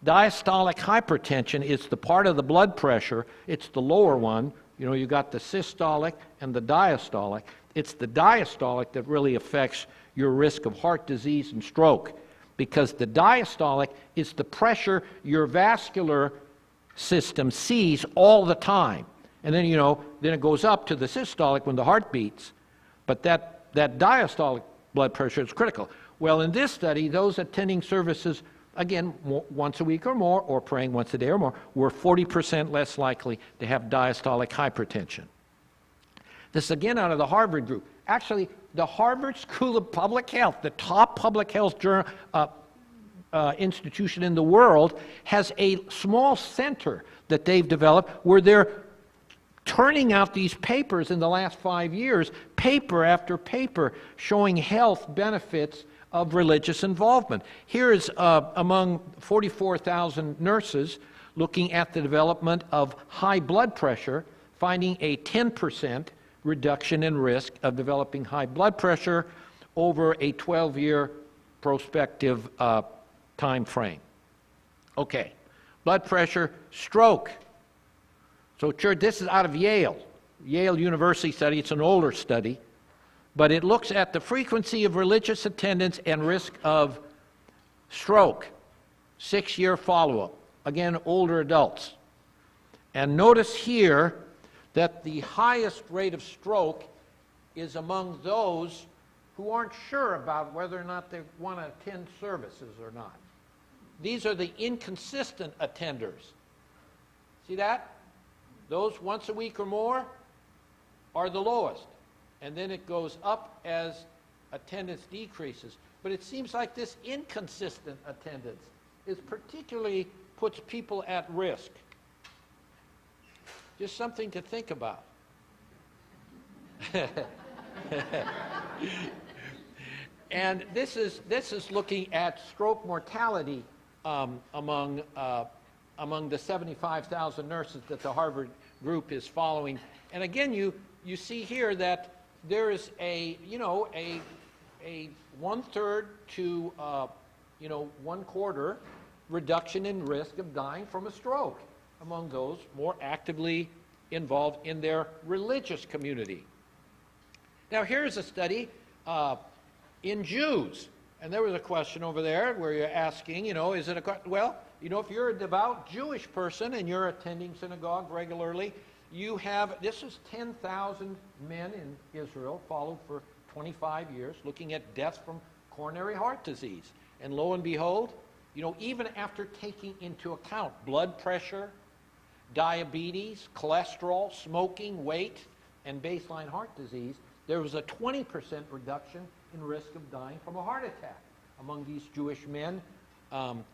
Diastolic hypertension is the part of the blood pressure, it's the lower one. You got the systolic and the diastolic. It's the diastolic that really affects your risk of heart disease and stroke, because the diastolic is the pressure your vascular system sees all the time. And then, then it goes up to the systolic when the heart beats. But that diastolic blood pressure is critical. Well, in this study, those attending services, again, once a week or more, or praying once a day or more, were 40% less likely to have diastolic hypertension. This is again out of the Harvard group. Actually, the Harvard School of Public Health, the top public health institution in the world, has a small center that they've developed where they're turning out these papers in the last 5 years, paper after paper, showing health benefits of religious involvement. Here is among 44,000 nurses looking at the development of high blood pressure, finding a 10% reduction in risk of developing high blood pressure over a 12-year prospective time frame. Okay, blood pressure, stroke. So church, this is out of Yale University study. It's an older study, but it looks at the frequency of religious attendance and risk of stroke, 6-year follow-up. Again, older adults. And notice here that the highest rate of stroke is among those who aren't sure about whether or not they want to attend services or not. These are the inconsistent attenders. See that? Those once a week or more are the lowest. And then it goes up as attendance decreases. But it seems like this inconsistent attendance is particularly puts people at risk. Just something to think about. And this is looking at stroke mortality among the 75,000 nurses that the Harvard group is following. And again, you see here that there is a 1/3 to 1/4 reduction in risk of dying from a stroke among those more actively involved in their religious community. Now here's a study in Jews, and there was a question over there where you're asking, is it if you're a devout Jewish person and you're attending synagogue regularly, this is 10,000 men in Israel followed for 25 years looking at deaths from coronary heart disease. And lo and behold, even after taking into account blood pressure, diabetes, cholesterol, smoking, weight, and baseline heart disease, there was a 20% reduction in risk of dying from a heart attack among these Jewish men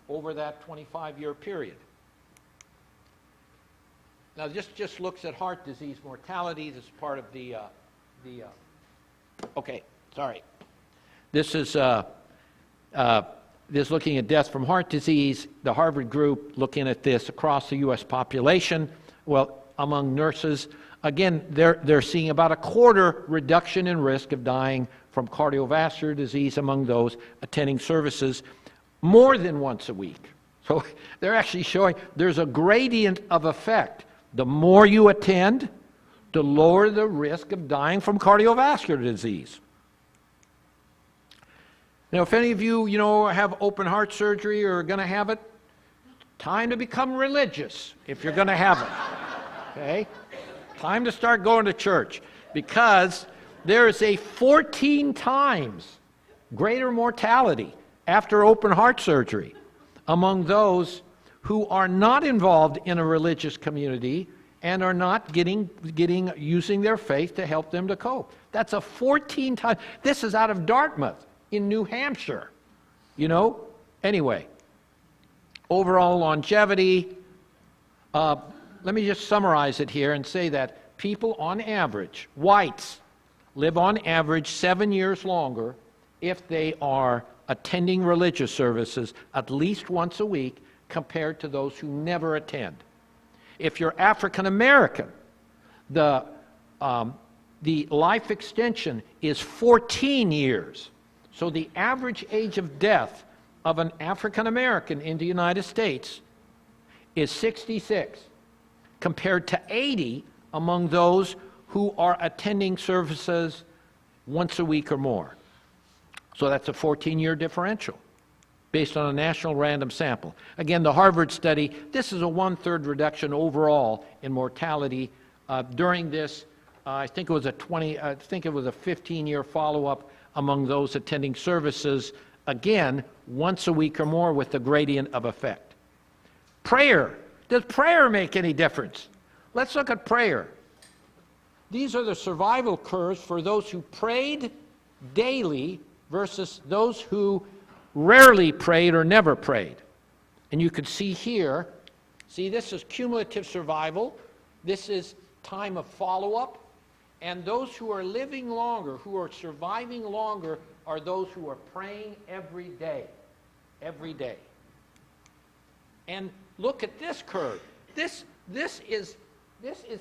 over that 25-year period. Now, this just looks at heart disease mortality. This is part of This is looking at deaths from heart disease. The Harvard group looking at this across the U.S. population. Well, among nurses, again, they're seeing about a 1/4 reduction in risk of dying from cardiovascular disease among those attending services more than once a week. So they're actually showing there's a gradient of effect. The more you attend, the lower the risk of dying from cardiovascular disease. Now, if any of you, have open heart surgery or are going to have it, time to become religious if you're going to have it. Okay? Time to start going to church, because there is a 14 times greater mortality after open heart surgery among those who are not involved in a religious community and are not using their faith to help them to cope. That's a 14 times. This is out of Dartmouth in New Hampshire. Anyway, overall longevity. Let me just summarize it here and say that people on average, whites, live on average 7 years longer if they are attending religious services at least once a week compared to those who never attend. If you're African American, the life extension is 14 years. So the average age of death of an African American in the United States is 66, compared to 80 among those who are attending services once a week or more. So that's a 14-year differential based on a national random sample. Again, the Harvard study, this is a 1/3 reduction overall in mortality during this, I think it was a 15-year follow-up among those attending services, again, once a week or more with the gradient of effect. Prayer. Does prayer make any difference? Let's look at prayer. These are the survival curves for those who prayed daily versus those who rarely prayed or never prayed. And you can see here, this is cumulative survival. This is time of follow-up. And those who are living longer, who are surviving longer, are those who are praying every day. Every day. And look at this curve. This is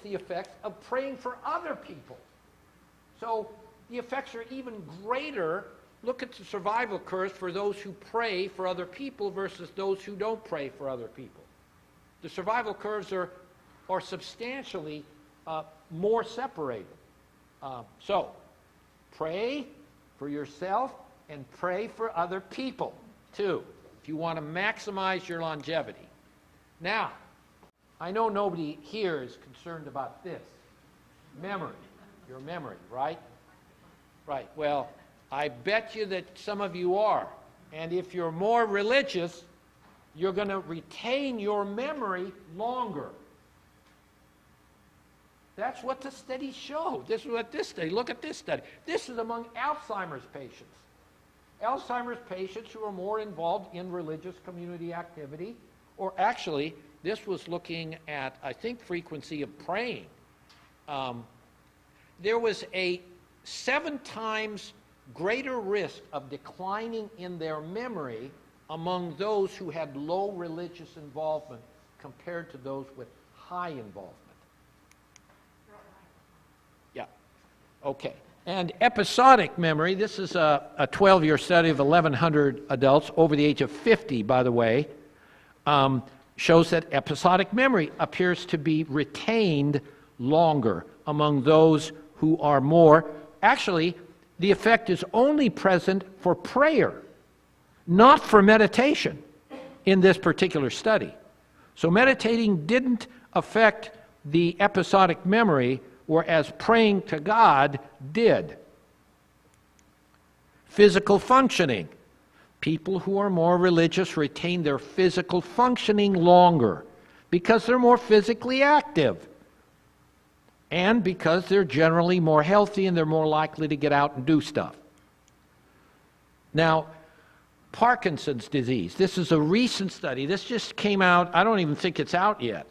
the effect of praying for other people. So the effects are even greater. Look at the survival curves for those who pray for other people versus those who don't pray for other people. The survival curves are substantially more separated. So pray for yourself and pray for other people too, if you want to maximize your longevity. Now, I know nobody here is concerned about this. Memory. Your memory, right? Right. Well, I bet you that some of you are. And if you're more religious, you're going to retain your memory longer. That's what the studies show. This is what this study, look at this study. This is among Alzheimer's patients. Alzheimer's patients who are more involved in religious community activity, or actually, this was looking at, I think, frequency of praying. There was a 7 times greater risk of declining in their memory among those who had low religious involvement compared to those with high involvement. Yeah. Okay. And episodic memory, this is a 12-year study of 1,100 adults over the age of 50, by the way, shows that episodic memory appears to be retained longer among those who are more. Actually, the effect is only present for prayer, not for meditation in this particular study. So meditating didn't affect the episodic memory, whereas praying to God did. Physical functioning. People who are more religious retain their physical functioning longer because they're more physically active and because they're generally more healthy and they're more likely to get out and do stuff. Now, Parkinson's disease. This is a recent study. This just came out. I don't even think it's out yet.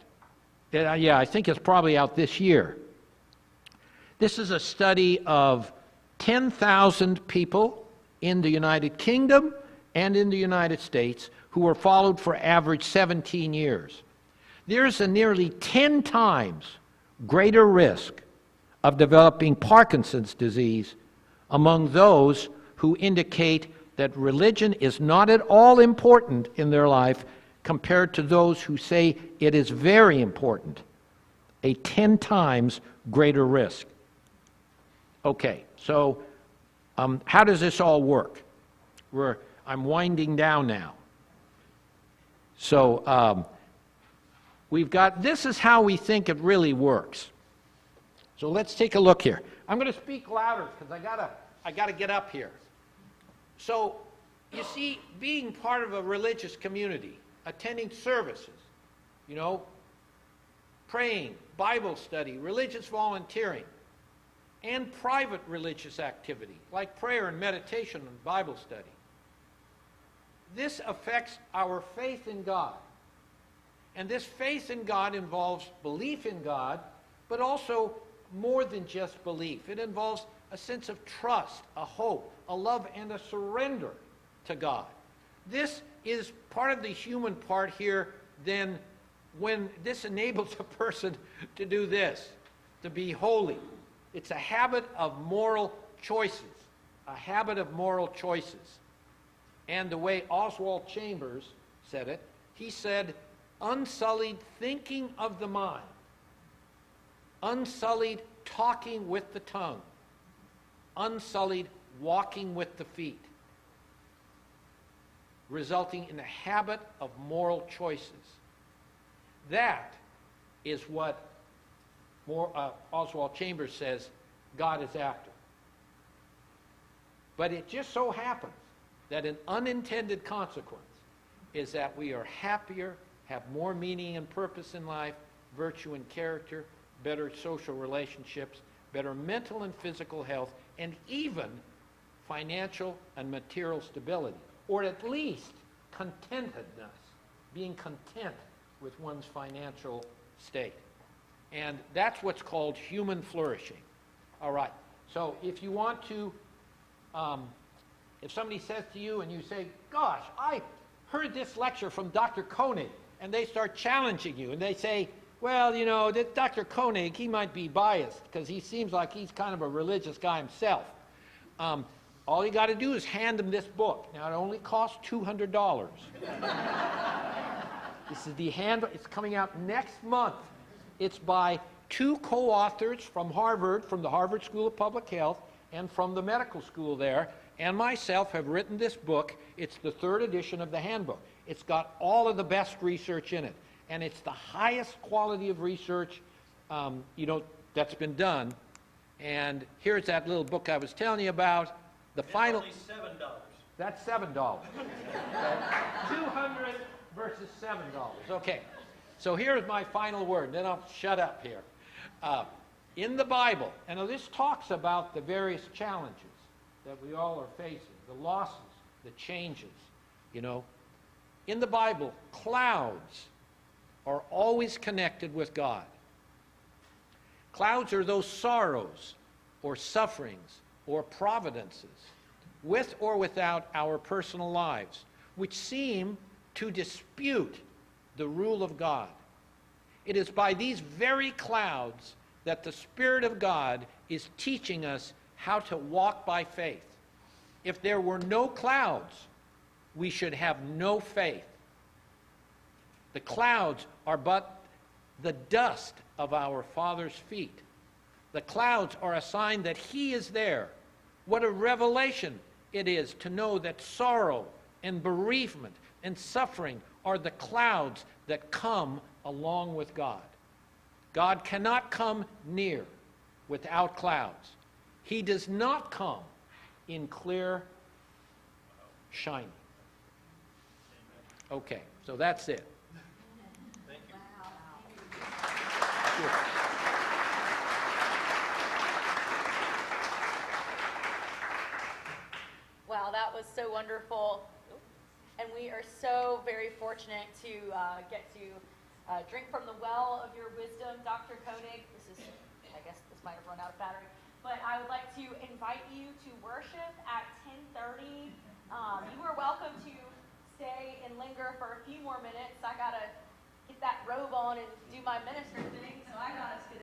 Yeah, I think it's probably out this year. This is a study of 10,000 people in the United Kingdom and in the United States who were followed for average 17 years. There's a nearly 10 times greater risk of developing Parkinson's disease among those who indicate that religion is not at all important in their life compared to those who say it is very important. A 10 times greater risk. Okay, so how does this all work? I'm winding down now. So we've got, this is how we think it really works. So let's take a look here. I'm going to speak louder because I gotta get up here. So you see, being part of a religious community, attending services, you know, praying, Bible study, religious volunteering, and private religious activity like prayer and meditation and Bible study. This affects our faith in God. And this faith in God involves belief in God, but also more than just belief. It involves a sense of trust, a hope, a love, and a surrender to God. This is part of the human part here. Then when this enables a person to do this, to be holy. It's a habit of moral choices, a habit of moral choices. And the way Oswald Chambers said it, he said, unsullied thinking of the mind, unsullied talking with the tongue, unsullied walking with the feet, resulting in a habit of moral choices. That is what Oswald Chambers says, God is actor. But it just so happens that an unintended consequence is that we are happier, have more meaning and purpose in life, virtue and character, better social relationships, better mental and physical health, and even financial and material stability, or at least contentedness, being content with one's financial state. And that's what's called human flourishing. All right, so if you want to, if somebody says to you and you say, gosh, I heard this lecture from Dr. Koenig, and they start challenging you, and they say, well, you know, this Dr. Koenig, he might be biased because he seems like he's kind of a religious guy himself. All you got to do is hand him this book. Now, it only costs $200. This is the handbook. It's coming out next month. It's by two co-authors from Harvard, from the Harvard School of Public Health, and from the medical school there, and myself have written this book. It's the 3rd edition of the handbook. It's got all of the best research in it, and it's the highest quality of research, that's been done. And here's that little book I was telling you about. The final. Only $7. That's $7. Okay. 200 versus $7. Okay. So here's my final word. Then I'll shut up here. In the Bible, and this talks about the various challenges that we all are facing, the losses, the changes, In the Bible, clouds are always connected with God. Clouds are those sorrows or sufferings or providences, with or without our personal lives, which seem to dispute the rule of God. It is by these very clouds that the Spirit of God is teaching us how to walk by faith. If there were no clouds, we should have no faith. The clouds are but the dust of our Father's feet. The clouds are a sign that He is there. What a revelation it is to know that sorrow and bereavement and suffering are the clouds that come along with God. God cannot come near without clouds. He does not come in clear, shiny. Okay, so that's it. Thank you. Sure. Wow, that was so wonderful. And we are so very fortunate to get to drink from the well of your wisdom, Dr. Koenig. I guess this might have run out of battery. But I would like to invite you to worship at 10:30. You are welcome to stay and linger for a few more minutes. I got to get that robe on and do my minister thing, so I got to